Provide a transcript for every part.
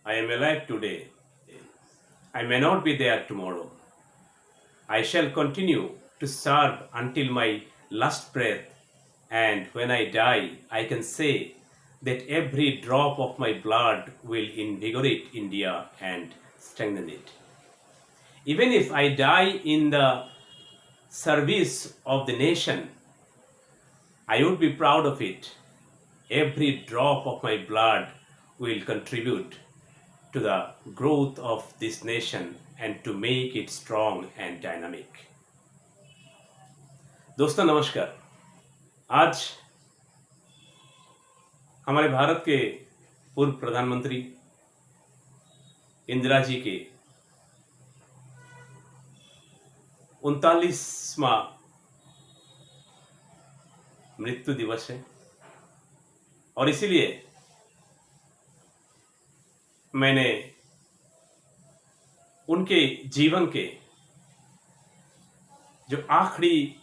I am alive today. I may not be there tomorrow. I shall continue to serve until my last breath. And when I die, I can say that every drop of my blood will invigorate India and strengthen it. Even if I die in the service of the nation, I would be proud of it. Every drop of my blood will contribute to the growth of this nation and to make it strong and dynamic. दोस्तों नमस्कार। आज हमारे भारत के पूर्व प्रधानमंत्री इंदिरा जी के 39वां मृत्यु दिवस है और इसीलिए मैंने उनके जीवन के जो आखिरी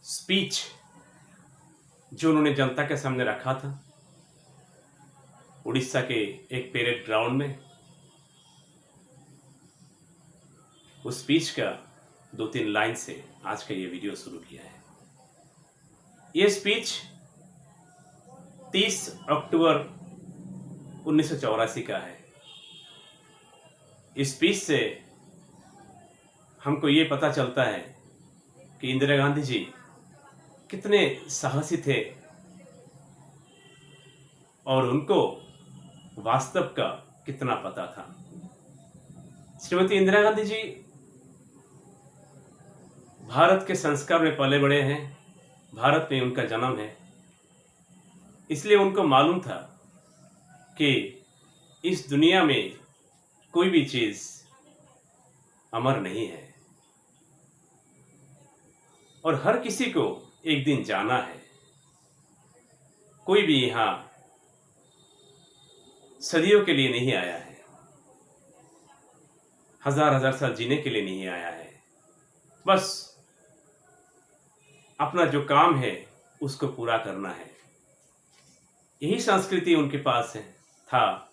स्पीच जो उन्होंने जनता के सामने रखा था उड़ीसा के एक पेरेड ग्राउंड में, उस स्पीच का 2-3 लाइन से आज का ये वीडियो शुरू किया है। ये स्पीच 30 अक्टूबर 1984 का है। इस स्पीच से हमको ये पता चलता है कि इंदिरा गांधी जी कितने साहसी थे और उनको वास्तव का कितना पता था। श्रीमती इंदिरा गांधी जी भारत के संस्कार में पले बड़े हैं, भारत में उनका जन्म है, इसलिए उनको मालूम था कि इस दुनिया में कोई भी चीज अमर नहीं है और हर किसी को एक दिन जाना है। कोई भी यहां सदियों के लिए नहीं आया है, हजार साल जीने के लिए नहीं आया है। बस अपना जो काम है उसको पूरा करना है। यही संस्कृति उनके पास है था,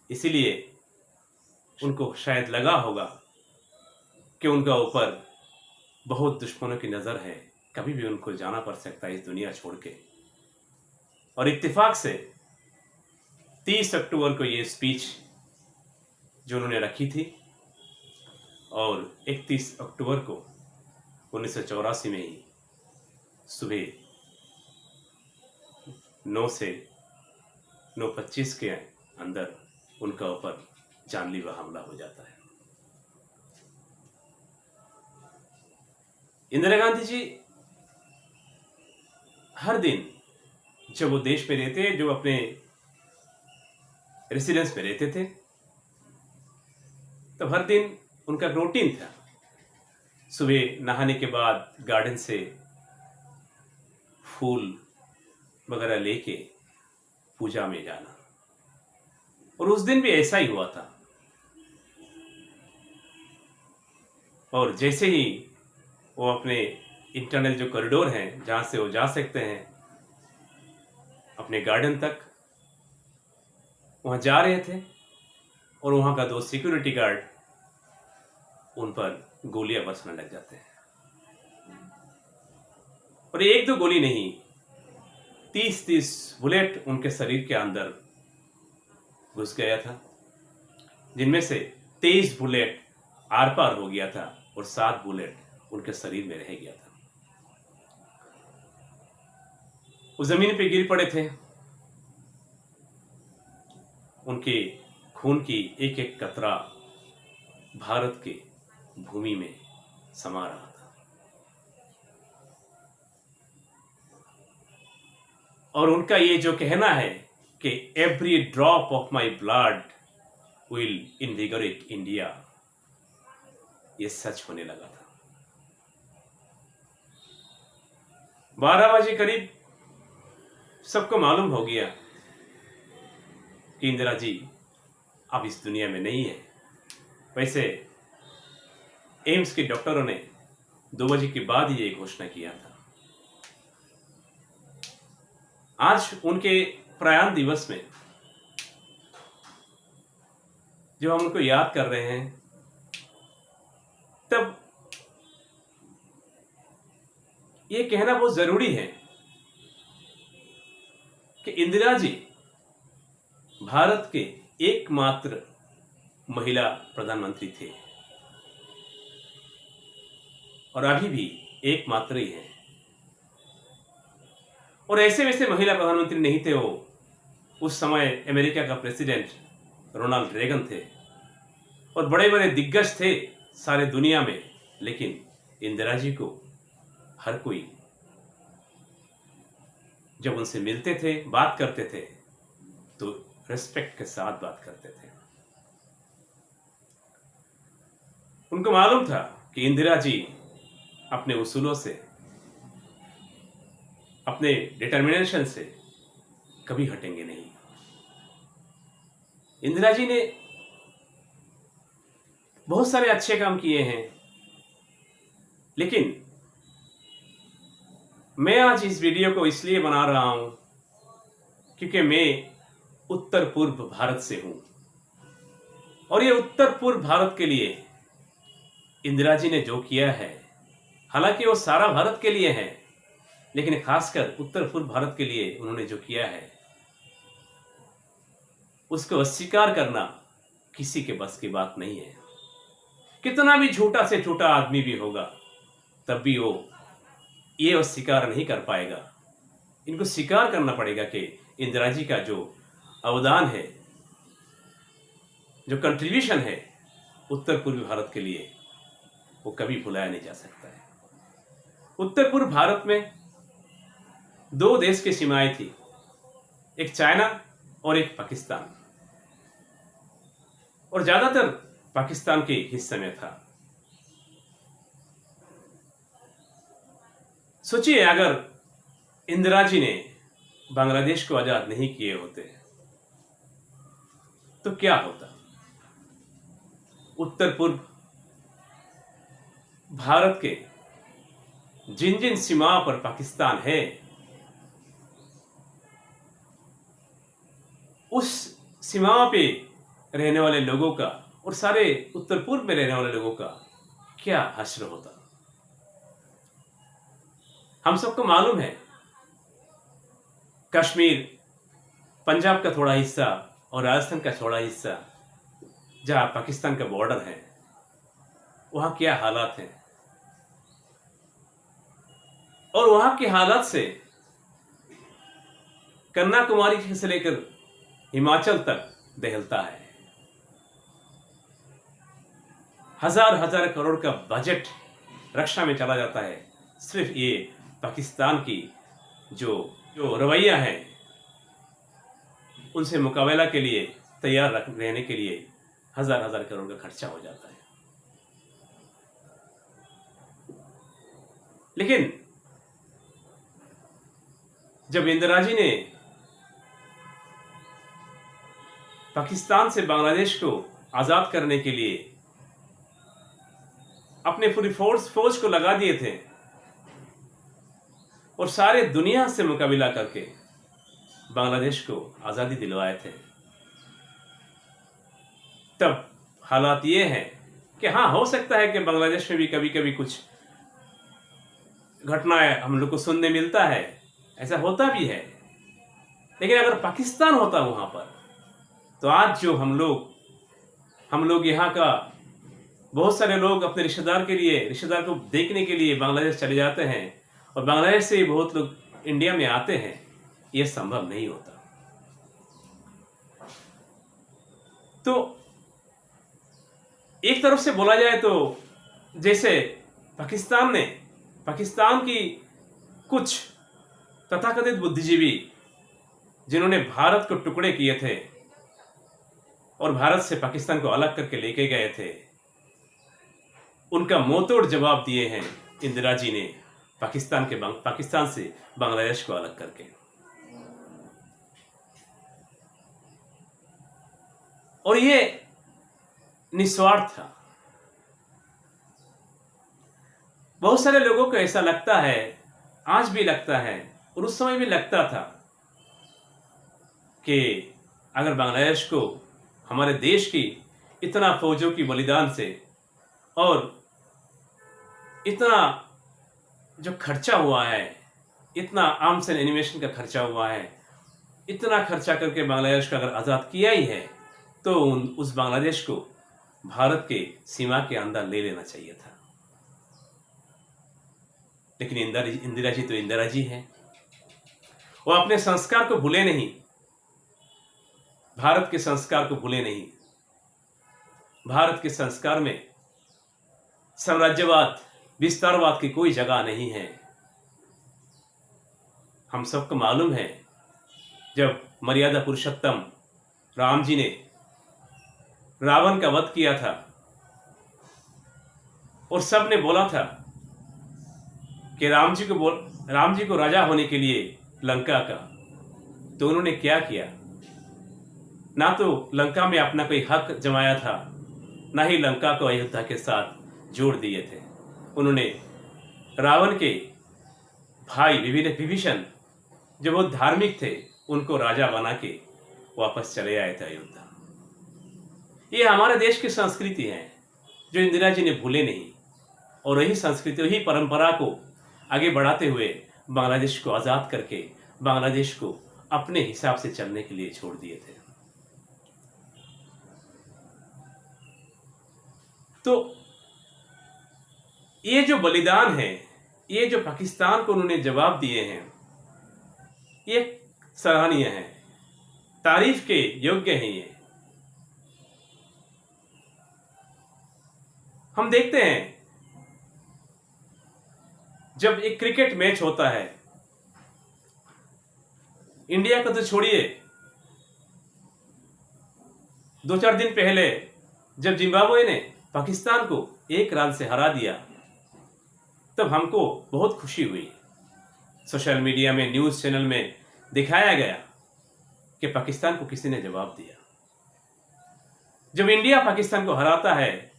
इसीलिए उनको शायद लगा होगा कि उनका ऊपर बहुत दुश्मनों की नज़र है, कभी भी उनको जाना पड़ सकता है इस दुनिया छोड़ के। और इत्तेफाक से 30 अक्टूबर को ये स्पीच जो उन्होंने रखी थी और 31 अक्टूबर को 1984 में ही सुबह 9 से 9:25 के अंदर उनका ऊपर जानलेवा हमला हो जाता है। इंदिरा गांधी जी हर दिन जब वो देश में रहते, जो अपने रेसिडेंस में रहते थे, तब हर दिन उनका रूटीन था सुबह नहाने के बाद गार्डन से फूल वगैरह लेके पूजा में जाना। और उस दिन भी ऐसा ही हुआ था। और जैसे ही वो अपने इंटरनल जो कॉरिडोर हैं जहाँ से वो जा सकते हैं अपने गार्डन तक, वहाँ जा रहे थे और वहाँ का 2 सिक्योरिटी गार्ड उन पर गोलियां बरसने लग जाते हैं। और 1-2 गोली नहीं, 30-30 बुलेट उनके शरीर के अंदर घुस गया था, जिनमें से 23 बुलेट आर पार हो गया था और 7 बुलेट उनके शरीर में रह गया था। वो जमीन पे गिर पड़े थे। उनके खून की एक एक कतरा भारत के भूमि में समा रहा था और उनका ये जो कहना है कि every drop of my blood will invigorate India, ये सच होने लगा था। 12 बजे करीब सबको मालूम हो गया कि इंदिरा जी अब इस दुनिया में नहीं है। वैसे एम्स के डॉक्टरों ने 2 बजे के बाद ही ये घोषणा किया था। आज उनके प्रयाण दिवस में जब हम उनको याद कर रहे हैं, तब ये कहना बहुत जरूरी है कि इंदिरा जी भारत के एकमात्र महिला प्रधानमंत्री थे और अभी भी एकमात्र ही हैं। और ऐसे वैसे महिला प्रधानमंत्री नहीं थे वो। उस समय अमेरिका का प्रेसिडेंट रोनाल्ड रेगन थे और बड़े बड़े दिग्गज थे सारे दुनिया में, लेकिन इंदिरा जी को हर कोई जब उनसे मिलते थे, बात करते थे, तो रिस्पेक्ट के साथ बात करते थे। उनको मालूम था कि इंदिरा जी अपने उसूलों से, अपने डिटर्मिनेशन से कभी हटेंगे नहीं। इंदिरा जी ने बहुत सारे अच्छे काम किए हैं, लेकिन मैं आज इस वीडियो को इसलिए बना रहा हूं क्योंकि मैं उत्तर पूर्व भारत से हूं और ये उत्तर पूर्व भारत के लिए इंदिरा जी ने जो किया है, हालांकि वो सारा भारत के लिए है, लेकिन खासकर उत्तर पूर्व भारत के लिए उन्होंने जो किया है उसको अस्वीकार करना किसी के बस की बात नहीं है। कितना भी छोटा से छोटा आदमी भी होगा तब भी वो ये अस्वीकार नहीं कर पाएगा। इनको स्वीकार करना पड़ेगा कि इंदिरा जी का जो अवदान है, जो कंट्रीब्यूशन है उत्तर पूर्वी भारत के लिए, वो कभी भुलाया नहीं जा सकता है। उत्तर पूर्व भारत में दो देश की सीमाएं थी, एक चाइना और एक पाकिस्तान, और ज्यादातर पाकिस्तान के हिस्से में था। सोचिए अगर इंदिरा जी ने बांग्लादेश को आजाद नहीं किए होते तो क्या होता। उत्तर पूर्व भारत के जिन जिन सीमाओं पर पाकिस्तान है, उस सीमाओं पे रहने वाले लोगों का और सारे उत्तर पूर्व में रहने वाले लोगों का क्या हश्र होता। हम सबको मालूम है कश्मीर, पंजाब का थोड़ा हिस्सा और राजस्थान का थोड़ा हिस्सा जहां पाकिस्तान का बॉर्डर है, वहां क्या हालात हैं और वहां के हालात से कन्याकुमारी से लेकर हिमाचल तक दहलता है। हजार हजार करोड़ का बजट रक्षा में चला जाता है सिर्फ ये पाकिस्तान की जो रवैया है उनसे मुकाबला के लिए तैयार रहने के लिए हजार हजार करोड़ का खर्चा हो जाता है। लेकिन जब इंदिरा जी ने पाकिस्तान से बांग्लादेश को आजाद करने के लिए अपने पूरी फौज को लगा दिए थे और सारे दुनिया से मुकाबला करके बांग्लादेश को आजादी दिलवाए थे, तब हालात ये हैं कि हाँ, हो सकता है कि बांग्लादेश में भी कभी कभी कुछ घटनाएं हम लोग को सुनने मिलता है, ऐसा होता भी है। लेकिन अगर पाकिस्तान होता वहां पर, तो आज जो हम लोग यहाँ का बहुत सारे लोग अपने रिश्तेदार को देखने के लिए बांग्लादेश चले जाते हैं और बांग्लादेश से बहुत लोग इंडिया में आते हैं, यह संभव नहीं होता। तो एक तरफ से बोला जाए तो जैसे पाकिस्तान की कुछ तथाकथित बुद्धिजीवी जिन्होंने भारत को टुकड़े किए थे और भारत से पाकिस्तान को अलग करके लेके गए थे, उनका मुंहतोड़ जवाब दिए हैं इंदिरा जी ने पाकिस्तान से बांग्लादेश को अलग करके। और ये निस्वार्थ था। बहुत सारे लोगों को ऐसा लगता है, आज भी लगता है और उस समय भी लगता था कि अगर बांग्लादेश को हमारे देश की इतना फौजों की बलिदान से और इतना जो खर्चा हुआ है, इतना आर्म्स एंड एनिमेशन का खर्चा हुआ है, इतना खर्चा करके बांग्लादेश को अगर आज़ाद किया ही है तो उस बांग्लादेश को भारत के सीमा के अंदर ले लेना चाहिए था। लेकिन इंदिरा जी तो इंदिरा जी हैं। वो अपने संस्कार को भूले नहीं, भारत के संस्कार को भूले नहीं। भारत के संस्कार में साम्राज्यवाद, विस्तारवाद की कोई जगह नहीं है। हम सबको मालूम है, जब मर्यादा पुरुषोत्तम राम जी ने रावण का वध किया था और सब ने बोला था कि राम जी को राजा होने के लिए लंका का, तो उन्होंने क्या किया? ना तो लंका में अपना कोई हक जमाया था, ना ही लंका को अयोध्या के साथ जोड़ दिए थे। उन्होंने रावण के भाई विभीषण, जो बहुत धार्मिक थे, उनको राजा बना के वापस चले आए थे अयोध्या। ये हमारे देश की संस्कृति है जो इंदिरा जी ने भूले नहीं, और वही संस्कृति, वही परंपरा को आगे बढ़ाते हुए बांग्लादेश को आज़ाद करके बांग्लादेश को अपने हिसाब से चलने के लिए छोड़ दिए थे। तो ये जो बलिदान है, ये जो पाकिस्तान को उन्होंने जवाब दिए हैं, ये सराहनीय है, तारीफ के योग्य हैं। ये हम देखते हैं जब एक क्रिकेट मैच होता है, इंडिया को तो छोड़िए, 2-4 दिन पहले जब जिम्बाब्वे ने पाकिस्तान को 1 रन से हरा दिया, तब हमको बहुत खुशी हुई। सोशल मीडिया में, न्यूज़ चैनल में दिखाया गया कि पाकिस्तान को किसी ने जवाब दिया। जब इंडिया पाकिस्तान को हराता है,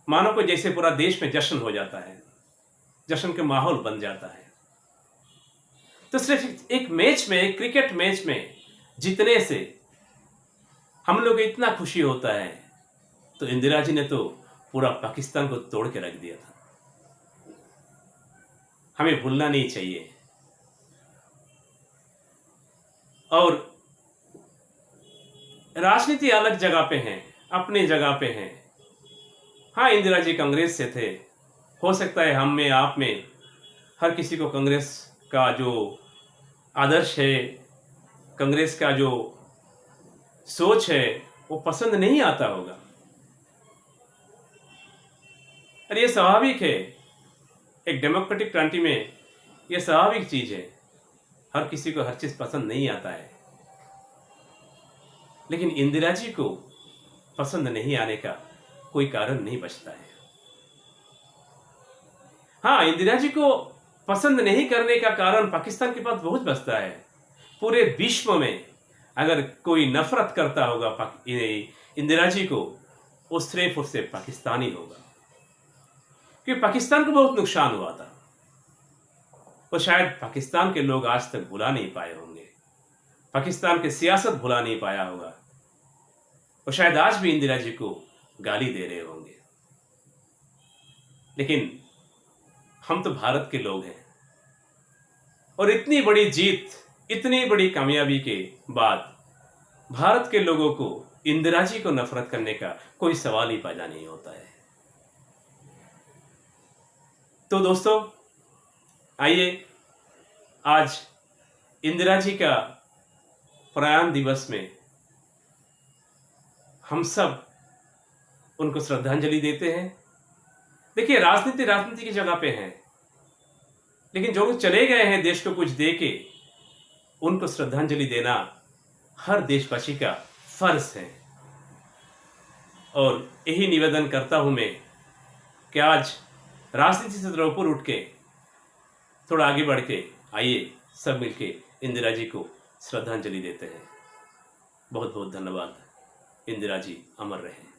मानो को जैसे पूरा देश में जश्न हो जाता है, जश्न का माहौल बन जाता है। तो सिर्फ एक मैच में, एक क्रिकेट मैच में जीतने से हम लोग को इतना खुशी होता है, तो इंदिरा जी ने तो पूरा पाकिस्तान को तोड़ के रख दिया था। हमें भूलना नहीं चाहिए। और राजनीति अलग जगह पे है, अपने जगह पे है। हाँ, इंदिरा जी कांग्रेस से थे, हो सकता है हम में, आप में, हर किसी को कांग्रेस का जो आदर्श है, कांग्रेस का जो सोच है, वो पसंद नहीं आता होगा। और ये स्वाभाविक है, एक डेमोक्रेटिक कंट्री में ये स्वाभाविक चीज है, हर किसी को हर चीज पसंद नहीं आता है। लेकिन इंदिरा जी को पसंद नहीं आने का कोई कारण नहीं बचता है। हाँ, इंदिरा जी को पसंद नहीं करने का कारण पाकिस्तान के पास बहुत बचता है। पूरे विश्व में अगर कोई नफरत करता होगा इंदिरा जी को, वो सिर्फ और सिर्फ पाकिस्तानी होगा, क्योंकि पाकिस्तान को बहुत नुकसान हुआ था। वो शायद पाकिस्तान के लोग आज तक भुला नहीं पाए होंगे, पाकिस्तान की सियासत भुला नहीं पाया होगा। वो शायद आज भी इंदिरा जी को गाली दे रहे होंगे। लेकिन हम तो भारत के लोग हैं, और इतनी बड़ी जीत, इतनी बड़ी कामयाबी के बाद भारत के लोगों को इंदिरा जी को नफरत करने का कोई सवाल ही पैदा नहीं होता है। तो दोस्तों, आइए आज इंदिरा जी का प्रयाण दिवस में हम सब उनको श्रद्धांजलि देते हैं। देखिए, राजनीति की जगह पे है, लेकिन जो लोग चले गए हैं देश को कुछ दे के, उनको श्रद्धांजलि देना हर देशवासी का फर्ज है। और यही निवेदन करता हूं मैं कि आज राजनीति से थोड़ा ऊपर उठ के, थोड़ा आगे बढ़ के आइए सब मिलके इंदिरा जी को श्रद्धांजलि देते हैं। बहुत बहुत धन्यवाद। इंदिरा जी अमर रहे।